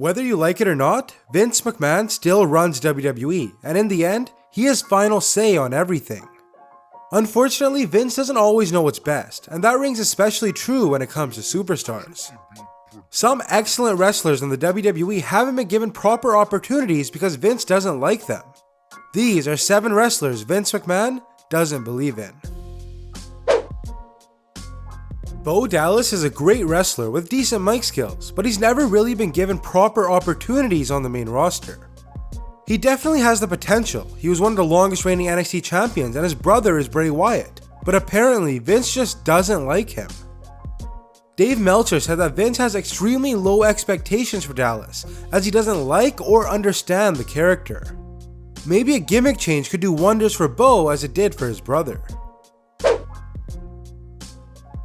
Whether you like it or not, Vince McMahon still runs WWE, and in the end, he has final say on everything. Unfortunately, Vince doesn't always know what's best, and that rings especially true when it comes to superstars. Some excellent wrestlers in the WWE haven't been given proper opportunities because Vince doesn't like them. These are 7 wrestlers Vince McMahon doesn't believe in. Bo Dallas is a great wrestler with decent mic skills, but he's never really been given proper opportunities on the main roster. He definitely has the potential. He was one of the longest reigning NXT champions and his brother is Bray Wyatt, but apparently Vince just doesn't like him. Dave Meltzer said that Vince has extremely low expectations for Dallas, as he doesn't like or understand the character. Maybe a gimmick change could do wonders for Bo as it did for his brother.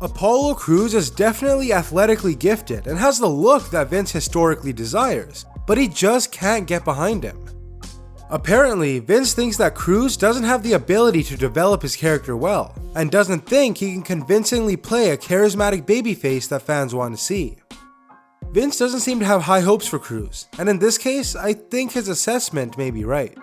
Apollo Crews is definitely athletically gifted and has the look that Vince historically desires, but he just can't get behind him. Apparently, Vince thinks that Cruz doesn't have the ability to develop his character well, and doesn't think he can convincingly play a charismatic babyface that fans want to see. Vince doesn't seem to have high hopes for Cruz, and in this case, I think his assessment may be right.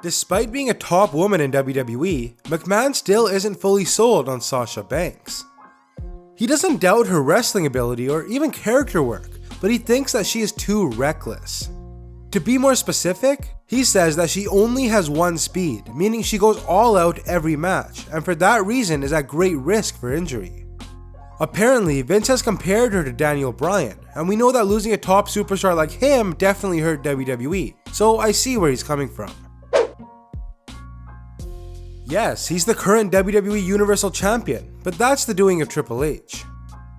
Despite being a top woman in WWE, McMahon still isn't fully sold on Sasha Banks. He doesn't doubt her wrestling ability or even character work, but he thinks that she is too reckless. To be more specific, he says that she only has one speed, meaning she goes all out every match, and for that reason is at great risk for injury. Apparently, Vince has compared her to Daniel Bryan, and we know that losing a top superstar like him definitely hurt WWE, so I see where he's coming from. Yes, he's the current WWE Universal Champion, but that's the doing of Triple H.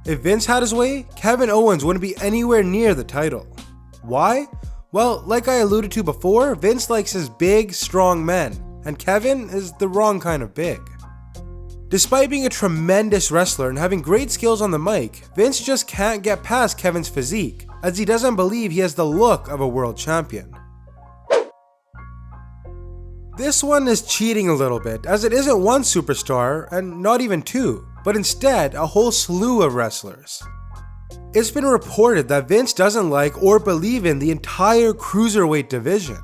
If Vince had his way, Kevin Owens wouldn't be anywhere near the title. Why? Well, like I alluded to before, Vince likes his big, strong men, and Kevin is the wrong kind of big. Despite being a tremendous wrestler and having great skills on the mic, Vince just can't get past Kevin's physique, as he doesn't believe he has the look of a world champion. This one is cheating a little bit, as it isn't one superstar, and not even 2, but instead a whole slew of wrestlers. It's been reported that Vince doesn't like or believe in the entire Cruiserweight division.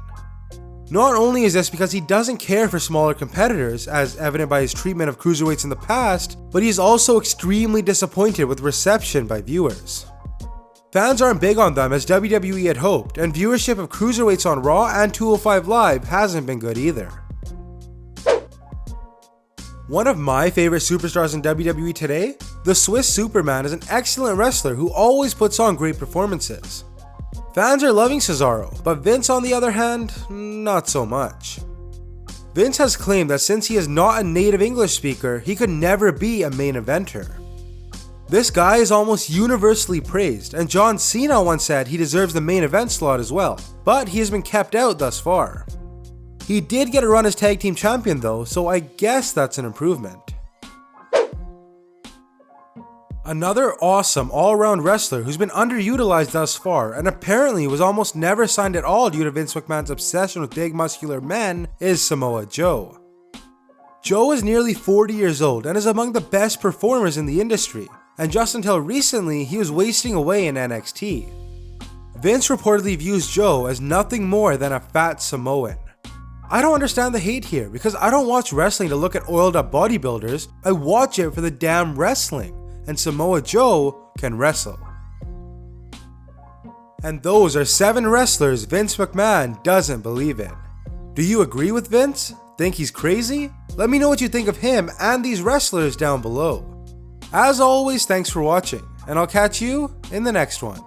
Not only is this because he doesn't care for smaller competitors, as evident by his treatment of Cruiserweights in the past, but he's also extremely disappointed with reception by viewers. Fans aren't big on them as WWE had hoped, and viewership of Cruiserweights on Raw and 205 Live hasn't been good either. One of my favorite superstars in WWE today, the Swiss Superman is an excellent wrestler who always puts on great performances. Fans are loving Cesaro, but Vince on the other hand, not so much. Vince has claimed that since he is not a native English speaker, he could never be a main eventer. This guy is almost universally praised, and John Cena once said he deserves the main event slot as well, but he has been kept out thus far. He did get a run as tag team champion though, so I guess that's an improvement. Another awesome all-around wrestler who's been underutilized thus far and apparently was almost never signed at all due to Vince McMahon's obsession with big muscular men is Samoa Joe. Joe is nearly 40 years old and is among the best performers in the industry, and just until recently he was wasting away in NXT. Vince reportedly views Joe as nothing more than a fat Samoan. I don't understand the hate here because I don't watch wrestling to look at oiled up bodybuilders, I watch it for the damn wrestling, and Samoa Joe can wrestle. And those are 7 wrestlers Vince McMahon doesn't believe in. Do you agree with Vince? Think he's crazy? Let me know what you think of him and these wrestlers down below. As always, thanks for watching, and I'll catch you in the next one.